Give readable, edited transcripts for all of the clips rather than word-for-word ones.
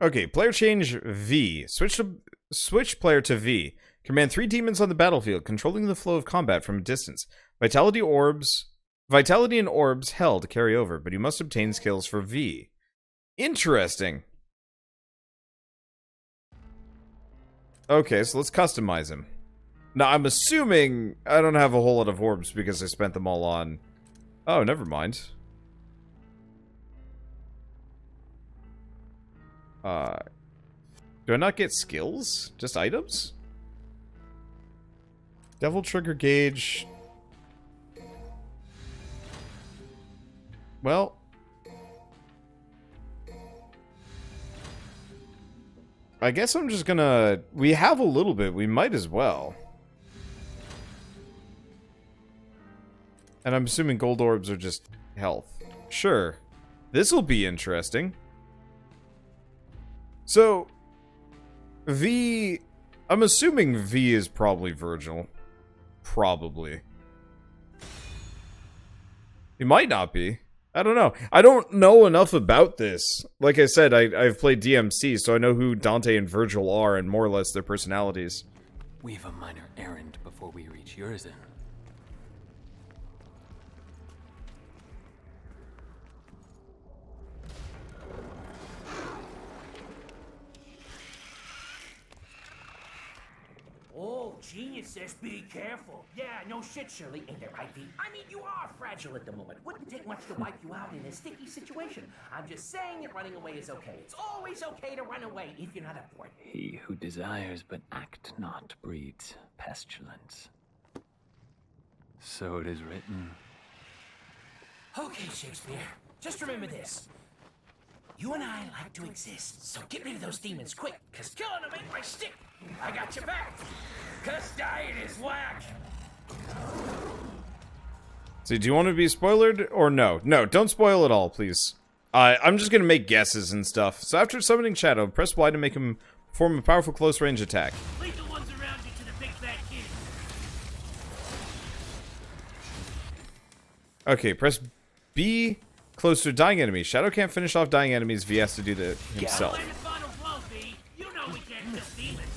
Okay, player change V. Switch player to V. Command 3 demons on the battlefield, controlling the flow of combat from a distance. Vitality and orbs held carry over, but you must obtain skills for V. Interesting. Okay, so let's customize him. Now, I'm assuming I don't have a whole lot of orbs because I spent them all on... Oh, never mind. Do I not get skills? Just items? Devil trigger gauge. Well... I guess I'm just gonna... We have a little bit, we might as well. And I'm assuming gold orbs are just health. Sure. This'll be interesting. So... V... I'm assuming V is probably Virgil. Probably. He might not be. I don't know. I don't know enough about this. Like I said, I've played DMC, so I know who Dante and Virgil are and more or less their personalities. We've a minor errand before we reach Urizen. Oh, geniuses, be careful. Yeah, no shit, Shirley. Ain't that right, V? I mean, you are fragile at the moment. Wouldn't take much to wipe you out in a sticky situation. I'm just saying that running away is okay. It's always okay to run away if you're not up for it. He who desires but act not breeds pestilence. So it is written. Okay, Shakespeare. Just remember this. You and I like to exist, so get rid of those demons quick, cause killing them ain't my stick. I got your back. Cause dying is whack. So, do you want to be spoilered or no? No, don't spoil it all, please. I'm just gonna make guesses and stuff. So after summoning Shadow, press Y to make him perform a powerful close range attack. Lead the ones around you to the big bad kid. Okay, press B close to a dying enemy. Shadow can't finish off dying enemies. V has to do that himself. You know we can't kill demons.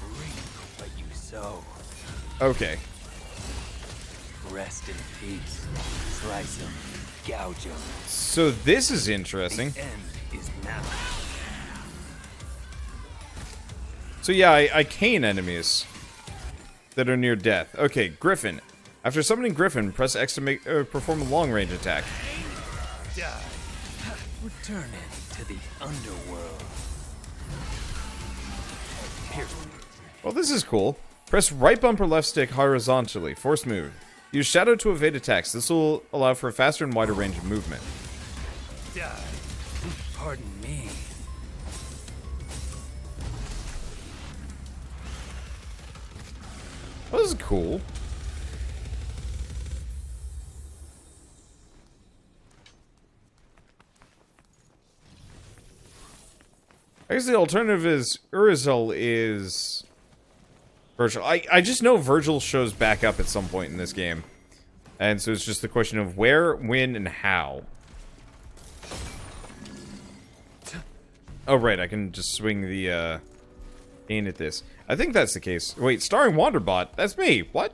Reap what you sow. Okay. Rest in peace. Slice him. Gouge him. So this is interesting. The end is now. So yeah, I cane enemies that are near death. Okay, Griffin. After summoning Griffin, press X to make perform a long-range attack. Die. Returning to the underworld. Pierce. Well, this is cool. Press right bumper left stick horizontally. Force move. Use Shadow to evade attacks. This will allow for a faster and wider range of movement. Die. Pardon me. Well, this is cool. I guess the alternative is Urizel is Virgil. I just know Virgil shows back up at some point in this game. And so it's just the question of where, when, and how. Oh, right, I can just swing the, aim at this. I think that's the case. Wait, starring Wanderbot? That's me! What?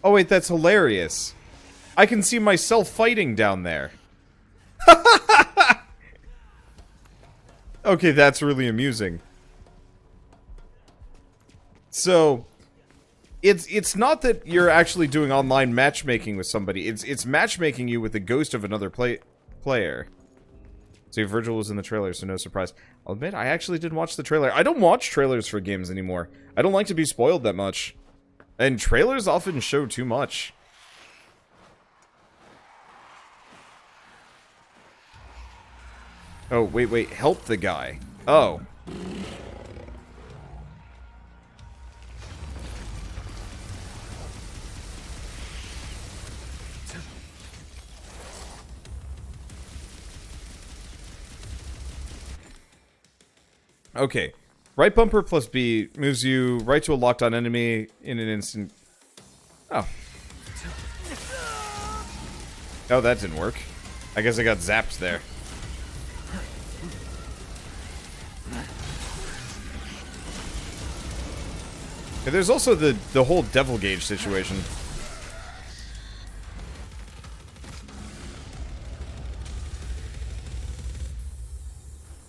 Oh, wait, that's hilarious. I can see myself fighting down there. Okay, that's really amusing. So, it's not that you're actually doing online matchmaking with somebody. It's matchmaking you with the ghost of another player. See, Virgil was in the trailer, so no surprise. I'll admit, I actually did watch the trailer. I don't watch trailers for games anymore. I don't like to be spoiled that much. And trailers often show too much. Oh, wait, help the guy. Oh. Okay. Right bumper plus B moves you right to a locked on enemy in an instant. Oh. Oh, that didn't work. I guess I got zapped there. Okay, there's also the whole devil gauge situation.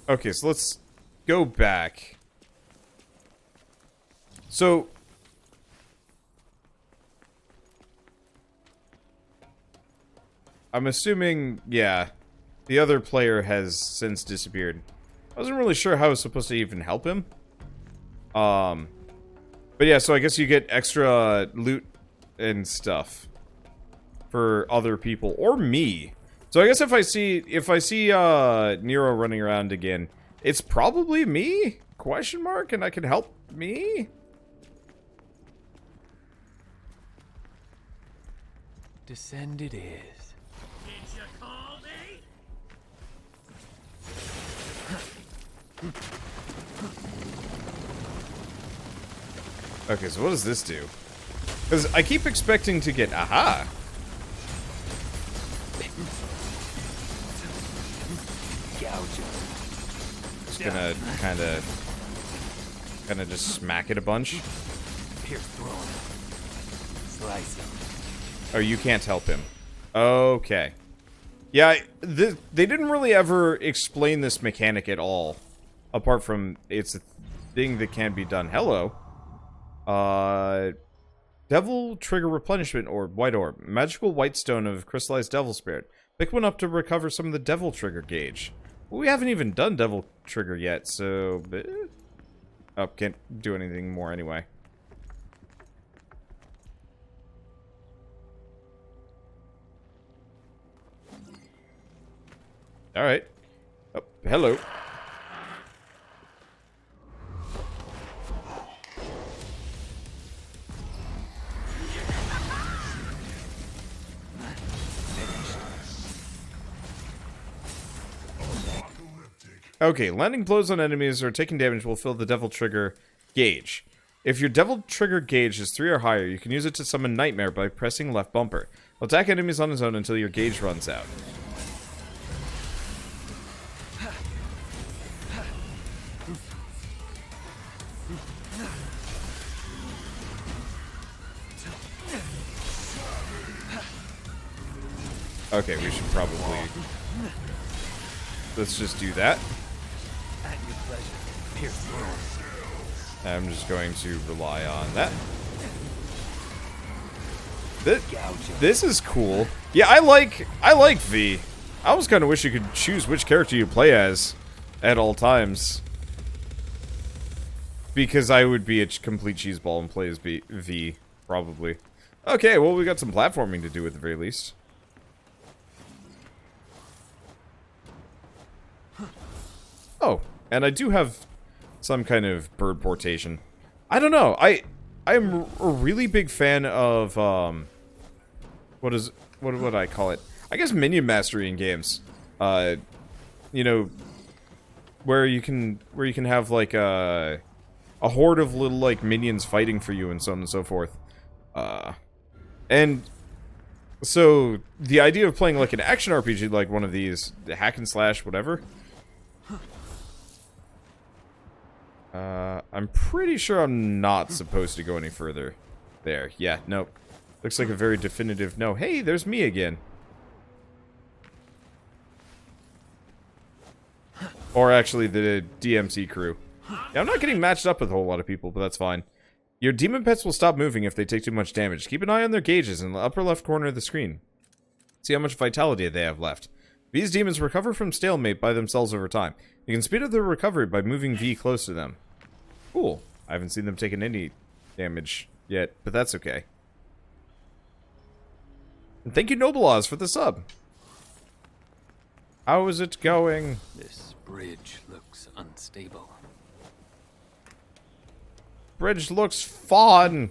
Okay, so let's go back. So I'm assuming, yeah, the other player has since disappeared. I wasn't really sure how I was supposed to even help him. But yeah, so I guess you get extra loot and stuff for other people or me. So I guess if I see Nero running around again, it's probably me? Question mark? And I can help me? Descend it is. Did you call me? Okay, so what does this do? Because I keep expecting to get... Aha! Just gonna kinda just smack it a bunch. Pierce thrown. Slice him. Oh, you can't help him. Okay. Yeah, they didn't really ever explain this mechanic at all. Apart from, it's a thing that can be done. Hello. Devil Trigger Replenishment Orb, White Orb. Magical white stone of crystallized devil spirit. Pick one up to recover some of the devil trigger gauge. Well, we haven't even done devil trigger yet, so... Oh, can't do anything more anyway. Alright. Oh, hello. Okay, landing blows on enemies or taking damage will fill the devil trigger gauge. If your devil trigger gauge is 3 or higher, you can use it to summon Nightmare by pressing left bumper. Attack enemies on his own until your gauge runs out. Okay, we should probably... Let's just do that. At your pleasure. Pierce thrown. I'm just going to rely on that. This is cool. Yeah, I like V. I almost kind of wish you could choose which character you play as at all times. Because I would be a complete cheeseball and play as V, probably. Okay, well, we got some platforming to do at the very least. Oh, and I do have some kind of bird portation. I don't know. I'm a really big fan of what would I call it? I guess minion mastery in games. You know, where you can have like a horde of little like minions fighting for you and so on and so forth. And so the idea of playing like an action RPG like one of these, hack and slash, whatever. I'm pretty sure I'm not supposed to go any further. There. Yeah, nope. Looks like a very definitive no. Hey, there's me again. Or actually, the DMC crew. Yeah, I'm not getting matched up with a whole lot of people, but that's fine. Your demon pets will stop moving if they take too much damage. Keep an eye on their gauges in the upper left corner of the screen. See how much vitality they have left. These demons recover from stalemate by themselves over time. You can speed up their recovery by moving V close to them. Cool. I haven't seen them taking any damage yet, but that's okay. And thank you, Noble Oz, for the sub. How is it going? This bridge looks unstable. Bridge looks fun.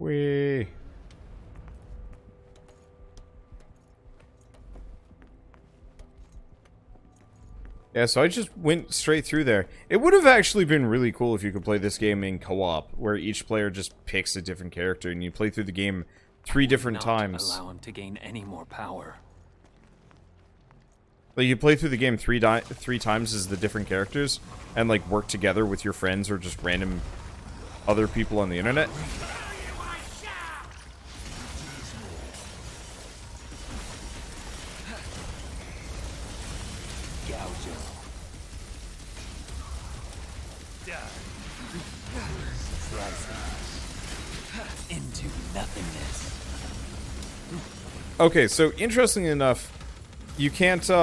Whee! Yeah, so I just went straight through there. It would have actually been really cool if you could play this game in co-op, where each player just picks a different character and you play through the game 3 different times. Allow him to gain any more power. Like, you play through the game three times as the different characters, and, like, work together with your friends or just random other people on the internet. Into nothingness. Okay, so interestingly enough, you can't, you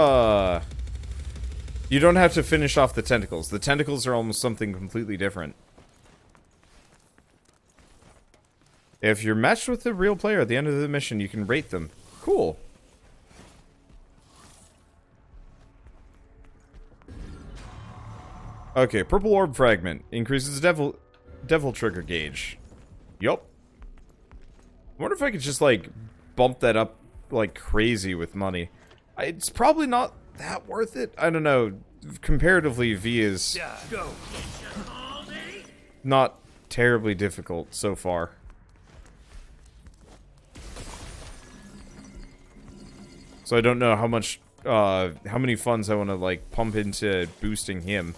don't have to finish off the tentacles. The tentacles are almost something completely different. If you're matched with a real player at the end of the mission, you can rate them. Cool. Okay, purple orb fragment. Increases devil trigger gauge. Yup. I wonder if I could just, like, bump that up like crazy with money. It's probably not that worth it. I don't know. Comparatively, V is not terribly difficult so far. So I don't know how much, how many funds I want to, like, pump into boosting him.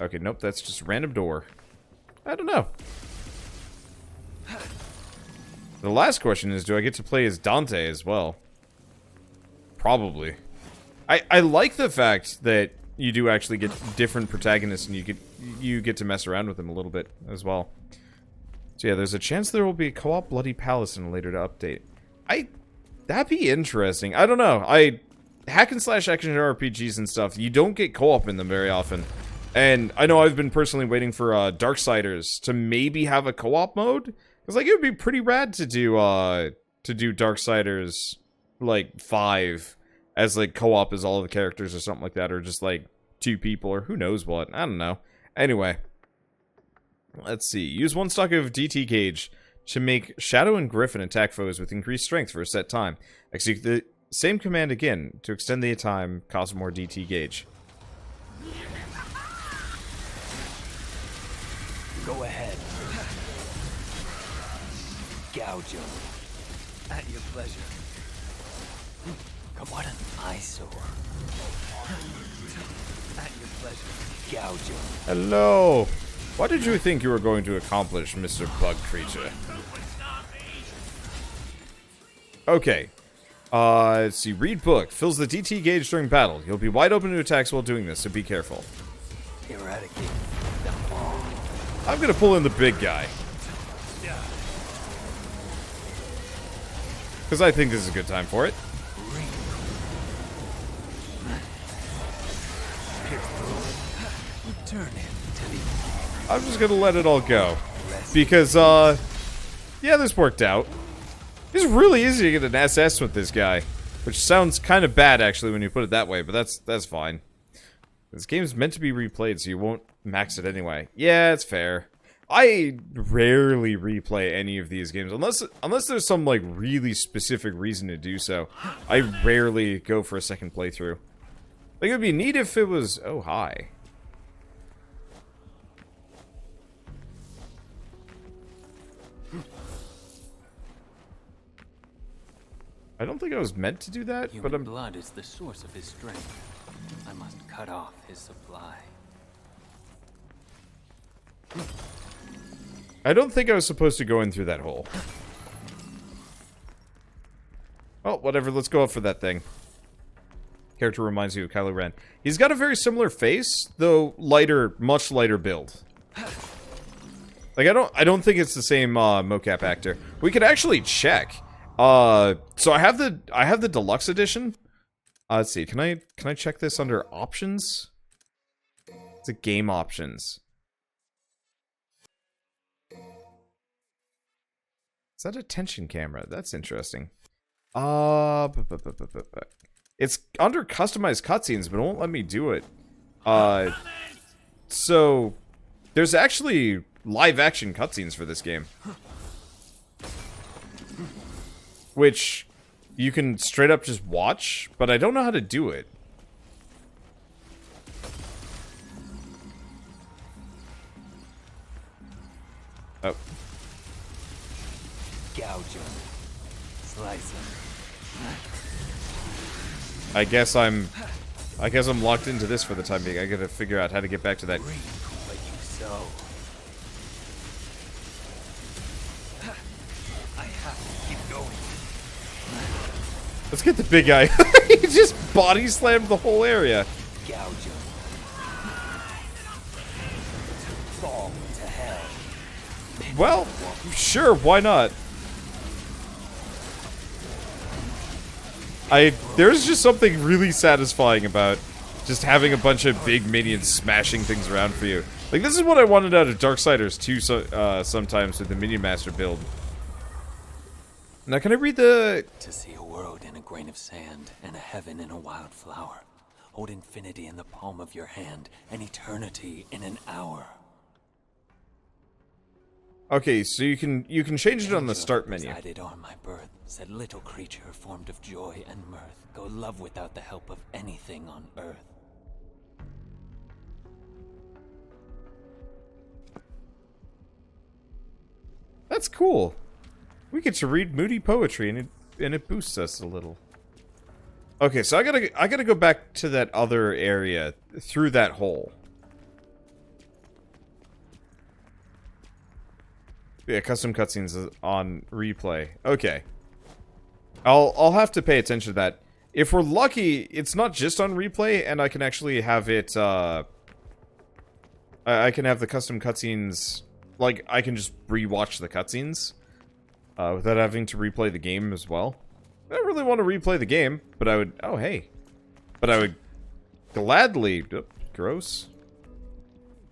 Okay, nope, that's just a random door. I don't know. The last question is, do I get to play as Dante as well? Probably. I like the fact that you do actually get different protagonists and you get to mess around with them a little bit as well. So yeah, there's a chance there will be a co-op Bloody Palace in a later update. That'd be interesting. I don't know. Hack and slash action RPGs and stuff, you don't get co-op in them very often. And I know I've been personally waiting for Darksiders to maybe have a co-op mode. Because, like, it would be pretty rad to do Darksiders, like, 5 as, like, co-op as all of the characters or something like that. Or just, like, 2 people or who knows what. I don't know. Anyway. Let's see. Use 1 stock of DT gauge to make Shadow and Griffin attack foes with increased strength for a set time. Execute the same command again to extend the time, cost more DT gauge. Go ahead. Gouge him. At your pleasure. Come what an eyesore. At your pleasure. Gouge him. Hello. What did you think you were going to accomplish, Mr. Bug Creature? Okay. Let's see. Read book. Fills the DT gauge during battle. You'll be wide open to attacks while doing this, so be careful. Eradicate them all. I'm gonna pull in the big guy. Because I think this is a good time for it. I'm just gonna let it all go. Because, yeah, this worked out. It's really easy to get an SS with this guy. Which sounds kind of bad, actually, when you put it that way, but that's fine. This game's meant to be replayed, so you won't max it anyway. Yeah, it's fair. I rarely replay any of these games, unless there's some, like, really specific reason to do so. I rarely go for a second playthrough. Like, it would be neat if it was... Oh, hi. I don't think I was meant to do that, but I'm... blood is the source of his strength. I must cut off his supply. I don't think I was supposed to go in through that hole. Oh, whatever, let's go up for that thing. Character reminds you of Kylo Ren. He's got a very similar face, though lighter, much lighter build. Like, I don't think it's the same mocap actor. We could actually check. So I have the deluxe edition. Let's see. Can I check this under options? It's a game options. Is that a tension camera? That's interesting. It's under customized cutscenes, but it won't let me do it. So there's actually live action cutscenes for this game. which you can straight up just watch, but I don't know how to do it. Oh. Gouge him. Slice him. I guess I'm locked into this for the time being. I gotta figure out how to get back to that. Reap what you sow. I have to keep going. Let's get the big guy. He just body slammed the whole area. Gouge him. Fall to hell. Well, sure, why not? There's just something really satisfying about just having a bunch of big minions smashing things around for you. Like, this is what I wanted out of Darksiders 2 sometimes with the Minion Master build. Now, can I read the... To see a world in a grain of sand and a heaven in a wild flower. Hold infinity in the palm of your hand and eternity in an hour. Okay, so you can change it on the start menu. Presided on my birth, said little creature formed of joy and mirth, go love without the help of anything on earth. That's cool. We get to read moody poetry, and it boosts us a little. Okay, so I gotta go back to that other area through that hole. Yeah, custom cutscenes is on replay. Okay. I'll have to pay attention to that. If we're lucky, it's not just on replay, and I can actually have it, I can have the custom cutscenes, like, I can just rewatch the cutscenes, without having to replay the game as well. I don't really want to replay the game, but I would, oh, hey. But I would gladly, oh, gross.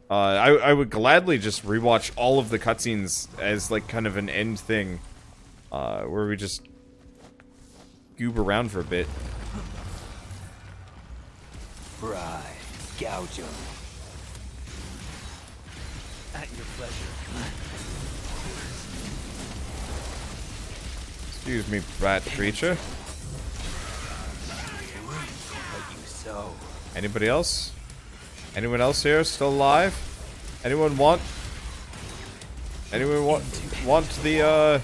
I would gladly just rewatch all of the cutscenes as, like, kind of an end thing, where we just goob around for a bit. Fry, gouge 'em. At your pleasure. Excuse me, brat creature. What you sow. Anybody else? Anyone else here still alive? Anyone want the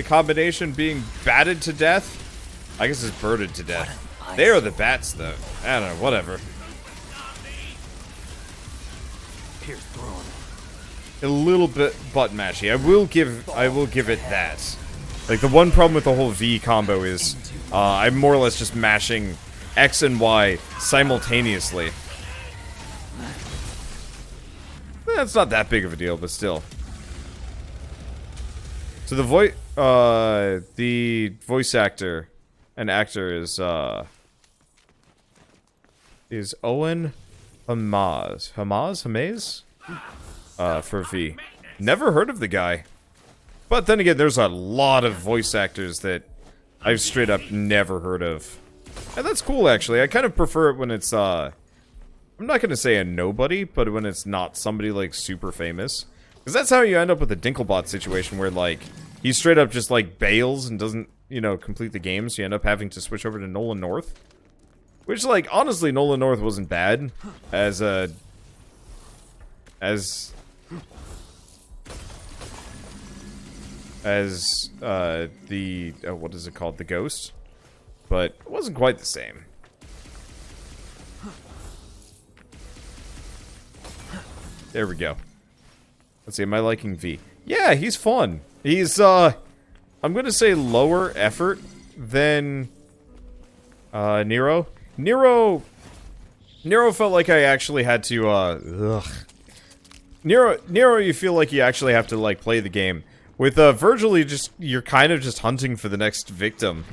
combination being batted to death? I guess it's birded to death. They are the bats, though. I don't know, whatever. Pierce thrown. A little bit butt mashy. I will give it that. Like, the one problem with the whole V combo is I'm more or less just mashing X and Y simultaneously. That's not that big of a deal, but still. So the voice actor and actor is Owen Hamaz for V. Never heard of the guy. But then again, there's a lot of voice actors that I've straight up never heard of. And that's cool, actually. I kind of prefer it when it's, I'm not gonna say a nobody, but when it's not somebody, like, super famous. Because that's how you end up with a Dinklebot situation where, like, he straight up just, like, bails and doesn't, you know, complete the game, so you end up having to switch over to Nolan North. Which, like, honestly, Nolan North wasn't bad as what is it called? The Ghost. But it wasn't quite the same. There we go. Let's see, am I liking V? Yeah, he's fun. He's, I'm gonna say lower effort than, Nero. Nero felt like I actually had to, Nero, you feel like you actually have to, like, play the game. With, Virgil, you're kind of just hunting for the next victim.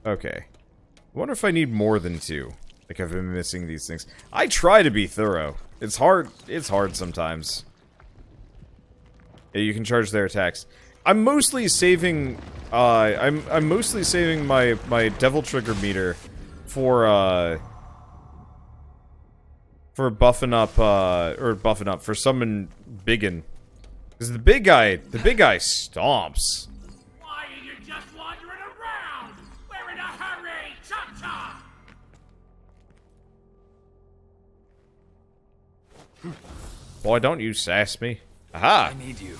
Okay. I wonder if I need more than 2. Like, I've been missing these things. I try to be thorough. It's hard sometimes. Yeah, you can charge their attacks. I'm mostly saving, I'm mostly saving my devil trigger meter for For buffing up, for summon Biggin. Because the big guy stomps. Why are you just wandering around? We're in a hurry! Chop chop! Boy, don't you sass me. Aha! I need you.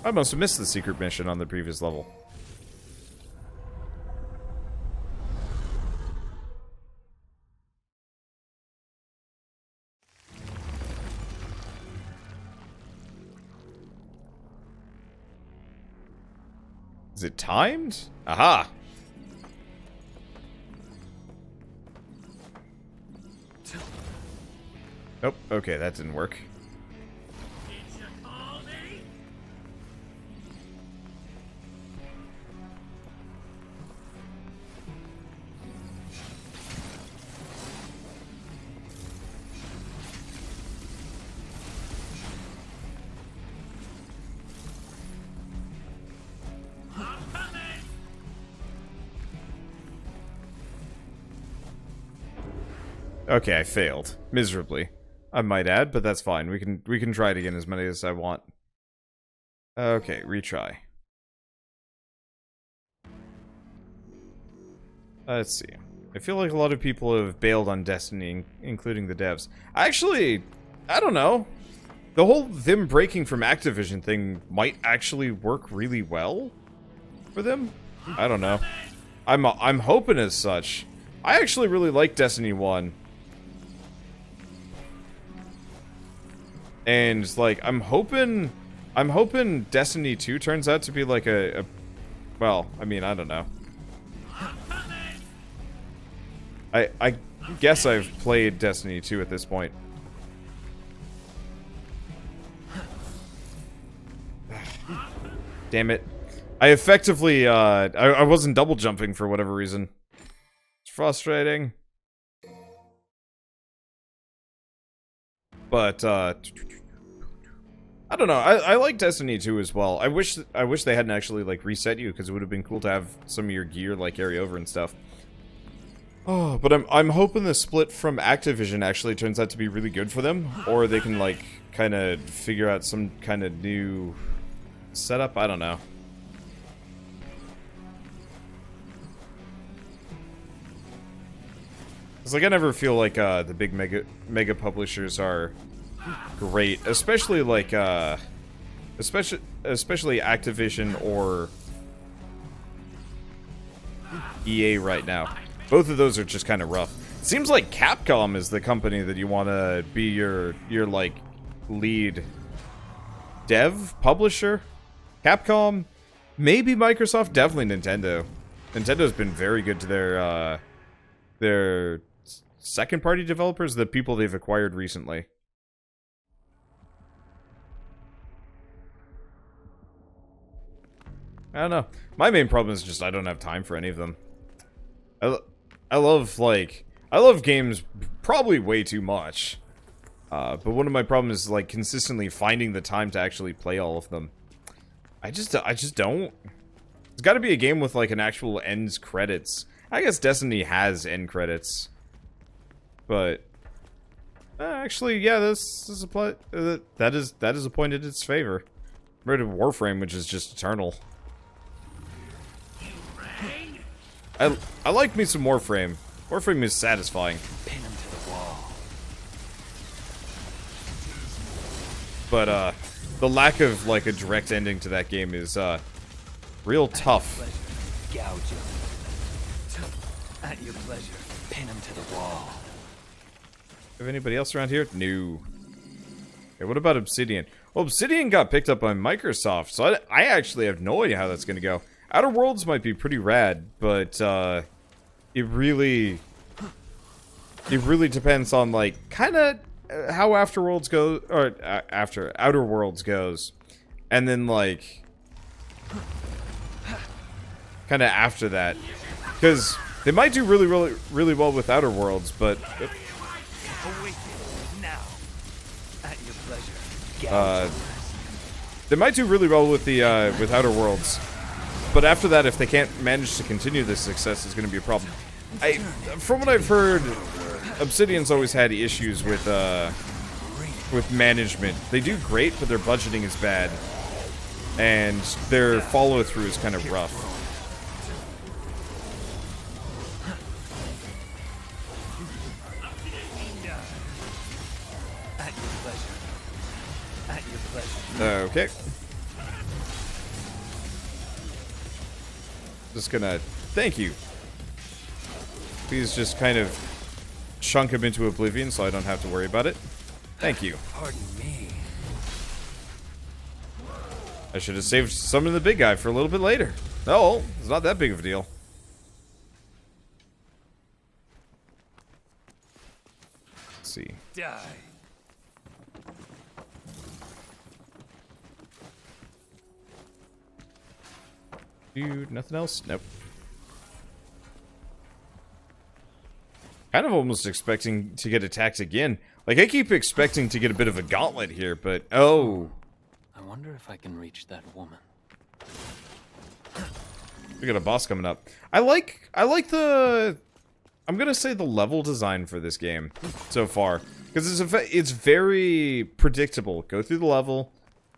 I must have missed the secret mission on the previous level. Is it timed? Aha! Nope, okay, that didn't work. Did you call me? I'm coming! Okay, I failed. Miserably. I might add, but that's fine. We can try it again as many as I want. Okay, retry. Let's see. I feel like a lot of people have bailed on Destiny, including the devs. Actually, I don't know. The whole them breaking from Activision thing might actually work really well for them. I don't know. I'm hoping as such. I actually really like Destiny 1. And like I'm hoping Destiny 2 turns out to be like a well, I mean, I don't know. I guess I've played Destiny 2 at this point. Damn it. I effectively I wasn't double jumping for whatever reason. It's frustrating. But I don't know. I like Destiny 2 as well. I wish they hadn't actually like reset you, because it would have been cool to have some of your gear like carry over and stuff. Oh, but I'm hoping the split from Activision actually turns out to be really good for them, or they can like kind of figure out some kind of new setup. I don't know. It's like I never feel like the big mega publishers are great, especially like especially Activision or EA right now. Both of those are just kind of rough. It seems like Capcom is the company that you want to be your like lead dev publisher. Capcom, maybe Microsoft, definitely Nintendo. Nintendo's been very good to their second party developers, the people they've acquired recently. I don't know. My main problem is just I don't have time for any of them. I love games probably way too much. But one of my problems is like consistently finding the time to actually play all of them. I just don't. It's got to be a game with like an actual ends credits. I guess Destiny has end credits. But actually, yeah, this is that is a point in its favor. Compared to Warframe, which is just eternal. I like me some Warframe. Warframe is satisfying. Pin him to the wall. But the lack of like a direct ending to that game is real tough. Gouge him. At your pleasure. Pin him to the wall. Have anybody else around here? No. Okay, what about Obsidian? Well, Obsidian got picked up by Microsoft, so I actually have no idea how that's gonna go. Outer Worlds might be pretty rad, but it really depends on like kind of how Afterworlds goes, or after Outer Worlds goes, and then like kind of after that, because they might do really well with Outer Worlds, but Now. At your pleasure. They might do really well with the with Outer Worlds, but after that, if they can't manage to continue this success, it's going to be a problem. From what I've heard, Obsidian's always had issues with management. They do great, but their budgeting is bad, and their follow-through is kind of rough. Okay. Just gonna... Thank you. Please just kind of chunk him into oblivion so I don't have to worry about it. Thank you. Pardon me. I should have saved some of the big guy for a little bit later. Oh, it's not that big of a deal. Let's see. Die. Dude, nothing else? Nope. Kind of almost expecting to get attacked again. Like, I keep expecting to get a bit of a gauntlet here, but... Oh! I wonder if I can reach that woman. We got a boss coming up. I like the... I'm gonna say the level design for this game so far. Because it's very predictable. Go through the level,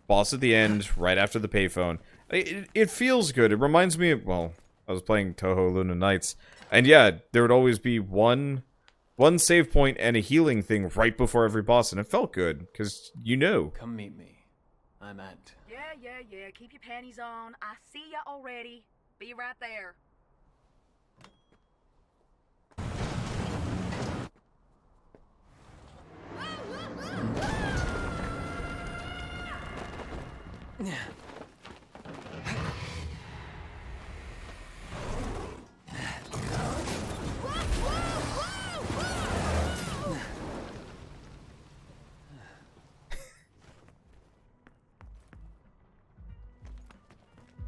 boss at the end, right after the payphone. It feels good. It reminds me of, well, I was playing Toho Luna Nights, and yeah, there would always be one save point and a healing thing right before every boss, and it felt good, because you know. Come meet me. I'm at... Yeah. Keep your panties on. I see ya already. Be right there.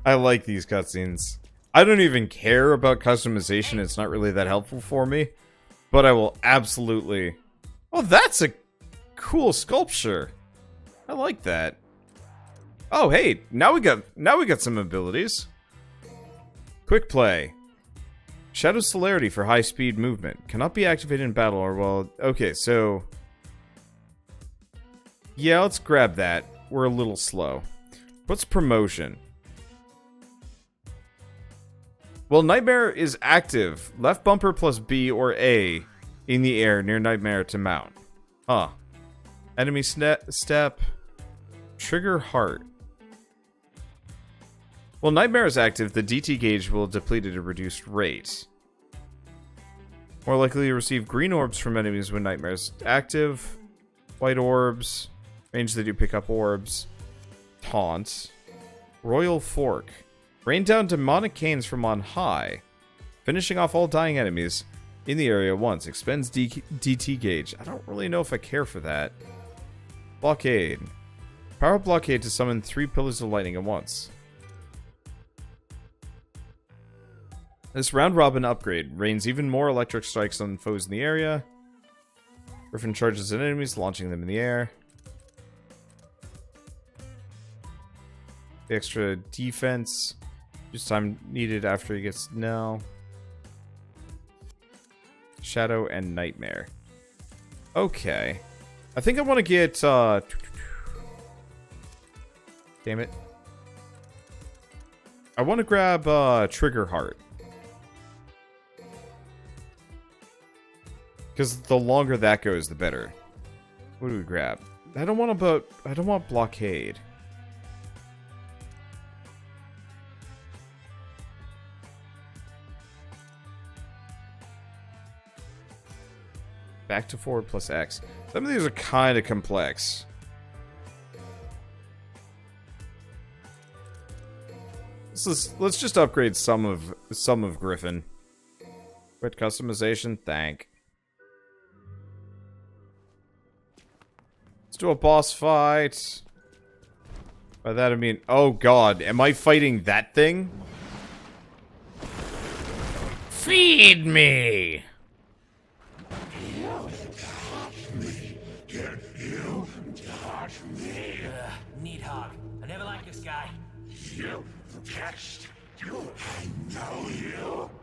I like these cutscenes. I don't even care about customization, it's not really that helpful for me. But I will absolutely... Oh, that's a cool sculpture. I like that. Oh, hey, now we got some abilities. Quick play. Shadow celerity for high speed movement. Cannot be activated in battle or well... Okay, so... Yeah, let's grab that. We're a little slow. What's promotion? Well, Nightmare is active. Left bumper plus B or A in the air near Nightmare to mount. Huh. Enemy step. Trigger heart. Well, Nightmare is active. The DT gauge will deplete at a reduced rate. More likely to receive green orbs from enemies when Nightmare is active. White orbs. Range they do pick up orbs. Taunt. Royal Fork. Rain down demonic canes from on high. Finishing off all dying enemies in the area once. Expends DT gauge. I don't really know if I care for that. Blockade. Power blockade to summon 3 pillars of lightning at once. This round robin upgrade rains even more electric strikes on foes in the area. Griffin charges at enemies, launching them in the air. The extra defense. Just time needed after he gets... No. Shadow and Nightmare. Okay. I think I want to get... Damn it. I want to grab Trigger Heart. Because the longer that goes, the better. What do we grab? I don't want Blockade. Back to forward plus X. Some of these are kind of complex. Let's just upgrade some of Griffin. Quit customization, thank. Let's do a boss fight. By that I mean, oh god, am I fighting that thing? Feed me! Neat hog. I never liked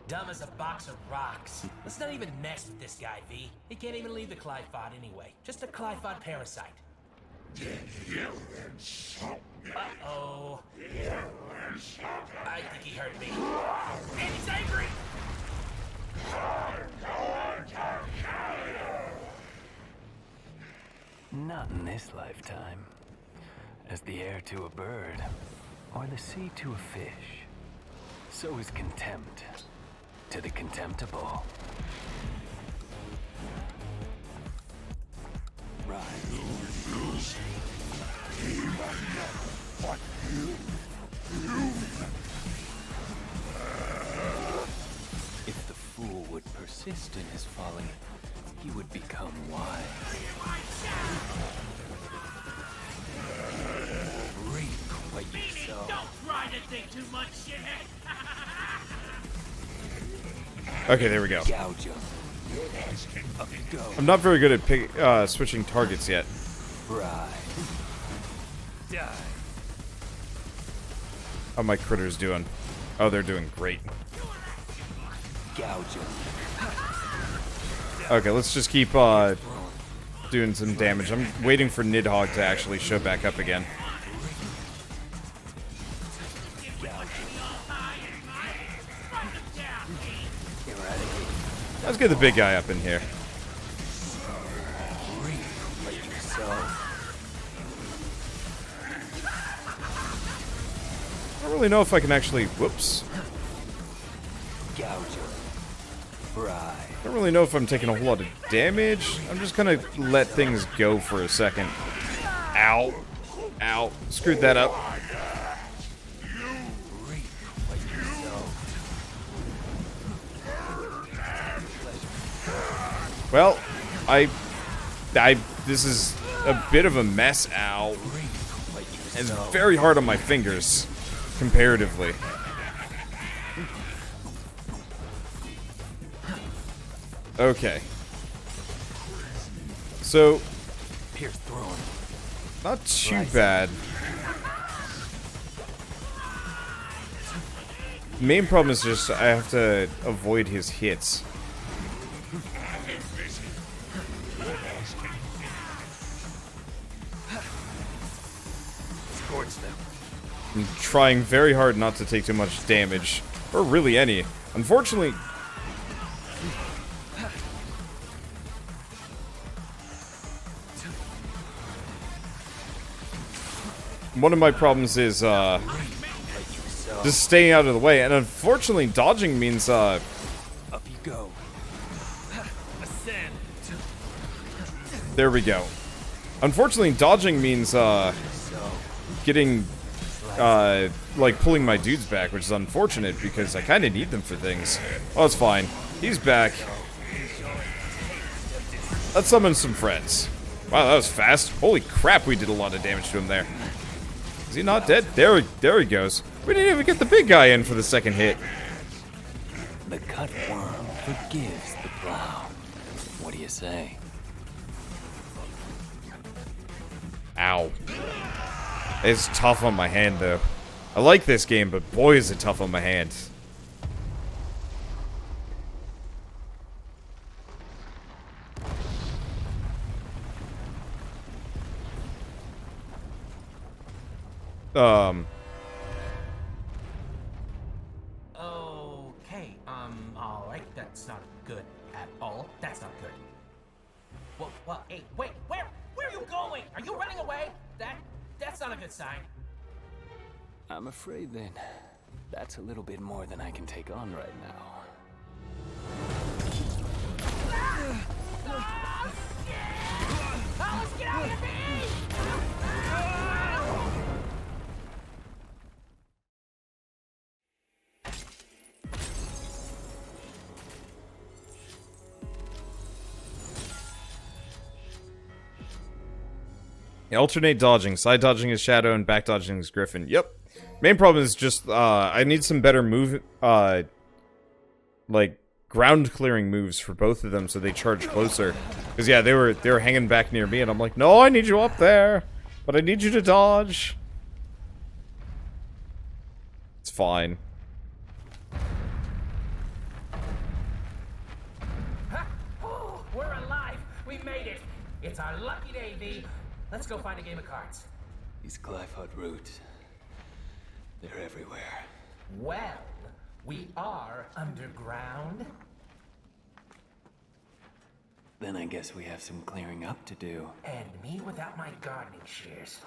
Dumb as a box of rocks. Let's not even mess with this guy, V. He can't even leave the Clyphod anyway. Just a Clyphod parasite. Uh-oh. I think he hurt me. And he's angry! Not in this lifetime. As the air to a bird, or the sea to a fish, so is contempt to the contemptible. Right. If the fool would persist in his folly, he would become wise. Reap what you sow. Don't try to think too much, shithead! Okay, there we go. Gouge 'em. Up you go. I'm not very good at switching targets yet. Right. Die. How my critters doing? Oh, they're doing great. Gouge 'em. Okay, let's just keep doing some damage. I'm waiting for Nidhogg to actually show back up again. Let's get the big guy up in here. I don't really know if I can actually... Whoops. Right. I don't really know if I'm taking a whole lot of damage. I'm just gonna let things go for a second. Ow. Ow. Screwed that up. Well, this is a bit of a mess. Ow. It's very hard on my fingers, comparatively. Okay. So, not too bad. Main problem is just I have to avoid his hits. I'm trying very hard not to take too much damage, or really any. Unfortunately, one of my problems is just staying out of the way, and unfortunately, dodging means up you go. There we go. Unfortunately, dodging means getting like pulling my dudes back, which is unfortunate because I kind of need them for things. Oh, it's fine. He's back. Let's summon some friends. Wow, that was fast. Holy crap, we did a lot of damage to him there. Is he not dead? There he goes. We didn't even get the big guy in for the second hit. The cut worm forgives the plow. What do you say? Ow. It's tough on my hand, though. I like this game, but boy is it tough on my hand. Okay, alright, that's not good at all. That's not good. Well, hey, wait, where are you going? Are you running away? That's not a good sign. I'm afraid then, that's a little bit more than I can take on right now. Let's get out of here, Alternate dodging. Side dodging is Shadow and back dodging is Griffin. Yep. Main problem is just, I need some better move, like, ground clearing moves for both of them so they charge closer. Because, yeah, they were hanging back near me and I'm like, no, I need you up there. But I need you to dodge. It's fine. Ha! Oh, we're alive! We made it! It's our lucky day, V. Let's go find a game of cards. These Glyphod roots, they're everywhere. Well, we are underground. Then I guess we have some clearing up to do. And me without my gardening shears.